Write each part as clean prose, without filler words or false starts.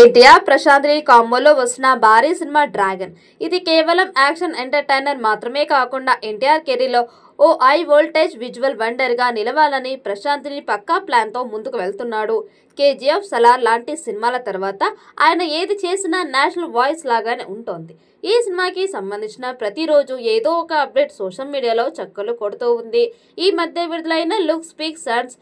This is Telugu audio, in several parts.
ఎన్టీఆర్ ప్రశాంత్ని కాంబోలో వస్తున్న భారీ సినిమా డ్రాగన్. ఇది కేవలం యాక్షన్ ఎంటర్టైనర్ మాత్రమే కాకుండా ఎన్టీఆర్ కెరీర్లో ఓ హై వోల్టేజ్ విజువల్ వండర్ గా నిలవాలని ప్రశాంత్ని పక్కా ప్లాన్ తో ముందుకు వెళ్తున్నాడు. కేజీఎఫ్, సలార్ లాంటి సినిమాల తర్వాత ఆయన ఏది చేసినా నేషనల్ వాయిస్ లాగానే ఉంటోంది. ఈ సినిమాకి సంబంధించిన ప్రతిరోజు ఏదో ఒక అప్డేట్ సోషల్ మీడియాలో చక్కర్లు కొడుతూ ఉంది. ఈ మధ్య విడుదలైన look speak Sons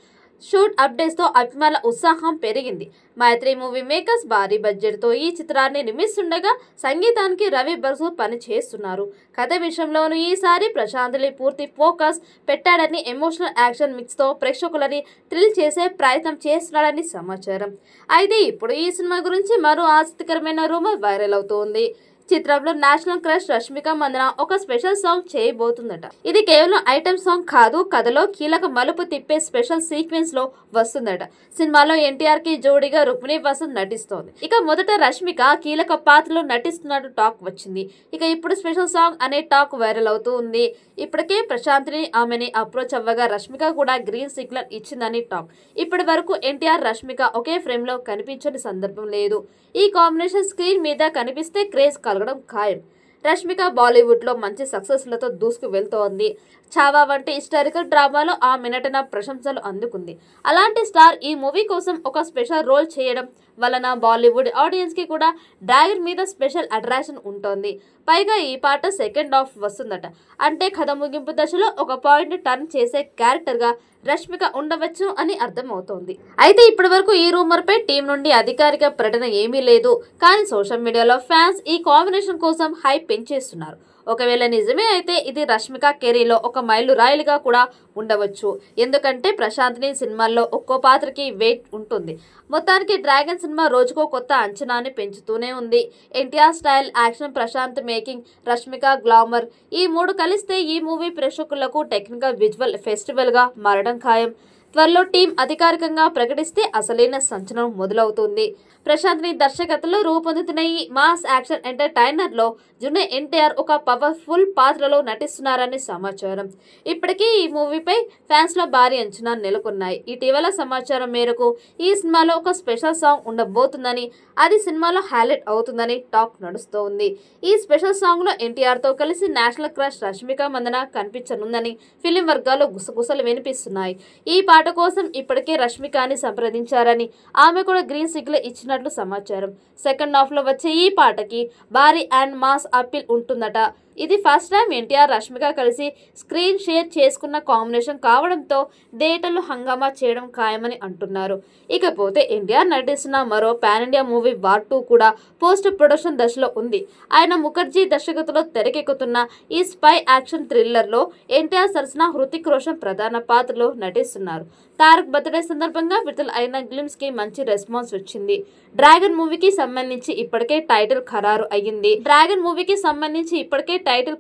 shoot updates తో అభిమానుల ఉత్సాహం పెరిగింది. మైత్రి మూవీ మేకర్స్ భారీ బడ్జెట్ తో ఈ చిత్రాన్ని నిర్మిస్తుండగా సంగీతానికి రవి బర్సు పని చేస్తున్నారు. కథ విషయంలోనూ ఈసారి ప్రశాంత్ని పూర్తి ఫోకస్ పెట్టాడని, ఎమోషనల్ యాక్షన్ మిక్స్ తో ప్రేక్షకులని థ్రిల్ చేసే ప్రయత్నం చేస్తున్నాడని సమాచారం. అయితే ఇప్పుడు ఈ సినిమా గురించి మరో ఆసక్తికరమైన రూమర్ వైరల్ అవుతోంది. చిత్రంలో నేషనల్ క్రష్ రష్మిక మందన ఒక స్పెషల్ సాంగ్ చేయబోతుందట. ఇది కేవలం ఐటమ్ సాంగ్ కాదు, కథలో కీలక మలుపు తిప్పే స్పెషల్ సీక్వెన్స్ లో వస్తుందట. సినిమాలో ఎన్టీఆర్ కి జోడీగా రుక్మిణి వసంత్ నటిస్తోంది. ఇక మొదట రష్మిక కీలక పాత్రలో నటిస్తున్నట్టు టాక్ వచ్చింది. ఇక ఇప్పుడు స్పెషల్ సాంగ్ అనే టాక్ వైరల్ అవుతూ ఉంది. ఇప్పటికే ప్రశాంత్ని ఆమెని అప్రోచ్ అవ్వగా రష్మిక కూడా గ్రీన్ సిగ్నల్ ఇచ్చిందని టాక్. ఇప్పటి వరకు ఎన్టీఆర్, రష్మిక ఒకే ఫ్రేమ్ లో కనిపించని సందర్భం లేదు. ఈ కాంబినేషన్ స్క్రీన్ మీద కనిపిస్తే క్రేజ్ కలగడం ఖాయం. రష్మిక బాలీవుడ్ లో మంచి సక్సెస్లతో దూసుకు వెళ్తోంది. చావా వంటి హిస్టారికల్ డ్రామాలో ఆమె నటన ప్రశంసలు అందుకుంది. అలాంటి స్టార్ ఈ మూవీ కోసం ఒక స్పెషల్ రోల్ చేయడం వలన బాలీవుడ్ ఆడియన్స్ కి కూడా డ్రాగన్ మీద స్పెషల్ అట్రాక్షన్ ఉంటుంది. పైగా ఈ పాట సెకండ్ హాఫ్ వస్తుందట. అంటే కథ ముగింపు దశలో ఒక పాయింట్ టర్న్ చేసే క్యారెక్టర్ గా రష్మిక ఉండవచ్చు అని అర్థమవుతోంది. అయితే ఇప్పటి వరకు ఈ రూమర్ పై టీం నుండి అధికారిక ప్రకటన ఏమీ లేదు. కానీ సోషల్ మీడియాలో ఫ్యాన్స్ ఈ కాంబినేషన్ కోసం హైప్ పెంచేస్తున్నారు. ఒకవేళ నిజమే అయితే ఇది రష్మిక కెరీర్లో ఒక మైలురాయిలుగా కూడా ఉండవచ్చు. ఎందుకంటే ప్రశాంత్ని సినిమాల్లో ఒక్కో పాత్రకి వెయిట్ ఉంటుంది. మొత్తానికి డ్రాగన్ సినిమా రోజుకో కొత్త అంచనాన్ని పెంచుతూనే ఉంది. NTR style, action, Prashanth making, Rashmika glamour ఈ మూడు కలిస్తే ఈ మూవీ ప్రేక్షకులకు టెక్నికల్ విజువల్ ఫెస్టివల్ గా మారడం ఖాయం. త్వరలో టీం అధికారికంగా ప్రకటిస్తే అసలైన సంచలనం మొదలవుతుంది. ప్రశాంత్ని దర్శకత్వంలో రూపొందుతున్న ఈ మాస్ యాక్షన్ ఎంటర్టైనర్ లో జూనియర్ ఎన్టీఆర్ ఒక పవర్ఫుల్ పాత్రలో నటిస్తున్నారని సమాచారం. ఇప్పటికీ ఈ మూవీపై ఫ్యాన్స్ లో భారీ అంచనా నెలకొన్నాయి. ఇటీవల సమాచారం మేరకు ఈ సినిమాలో ఒక స్పెషల్ సాంగ్ ఉండబోతుందని, అది సినిమాలో హైలైట్ అవుతుందని టాక్ నడుస్తోంది. ఈ స్పెషల్ సాంగ్ లో ఎన్టీఆర్ తో కలిసి నేషనల్ క్రష్ రష్మిక మందన కనిపించనుందని ఫిలిం వర్గాల్లో గుసగుసలు వినిపిస్తున్నాయి. ఈ పాట కోసం ఇప్పటికే రష్మికని సంప్రదించారని, ఆమె కూడా గ్రీన్ సిగ్నల్ ఇచ్చినట్లు సమాచారం. సెకండ్ హాఫ్ లో వచ్చే ఈ పాటకి భారీ అండ్ మాస్ అప్పీల్ ఉంటుందట. ఇది ఫస్ట్ టైం ఎన్టీఆర్, రష్మిక కలిసి స్క్రీన్ షేర్ చేసుకున్న కాంబినేషన్ కావడంతో థియేటర్లు హంగామా చేయడం ఖాయమని అంటున్నారు. ఇకపోతే ఎన్టీఆర్ నటిస్తున్న మరో పాన్ ఇండియా మూవీ వార్ 2 కూడా పోస్ట్ ప్రొడక్షన్ దశలో ఉంది. ఆయన ముఖర్జీ దర్శకత్వంలో తెరకెక్కుతున్న ఈ స్పై యాక్షన్ థ్రిల్లర్ లో ఎన్టీఆర్ సరసన హృతిక్ రోషన్ ప్రధాన పాత్రలో నటిస్తున్నారు. తారక్ బర్త్డే సందర్భంగా విడుదల అయిన గ్లిమ్స్ కి మంచి రెస్పాన్స్ వచ్చింది. డ్రాగన్ మూవీకి సంబంధించి ఇప్పటికే టైటిల్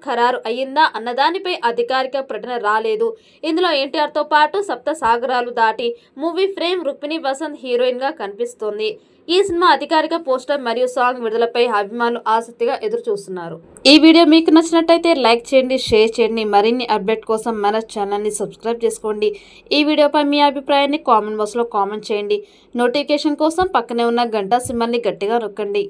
ఖరారు అయ్యిందా అన్నదానిపై అధికారిక ప్రకటన రాలేదు. ఇందులో ఎన్టీఆర్ తో పాటు Sapta Sagaralu Dhaati movie frame Rukmini Vasanth heroine గా కనిపిస్తోంది. ఈ సినిమా అధికారిక పోస్టర్ మరియు సాంగ్ విడుదలపై అభిమానులు ఆసక్తిగా ఎదురు చూస్తున్నారు. ఈ వీడియో మీకు నచ్చినట్టయితే లైక్ చేయండి, షేర్ చేయండి. మరిన్ని అప్డేట్ కోసం మన ఛానల్ని సబ్స్క్రైబ్ చేసుకోండి. ఈ వీడియోపై మీ అభిప్రాయాన్ని కామెంట్ బాక్స్లో కామెంట్ చేయండి. నోటిఫికేషన్ కోసం పక్కనే ఉన్న గంట సింబల్ని గట్టిగా నొక్కండి.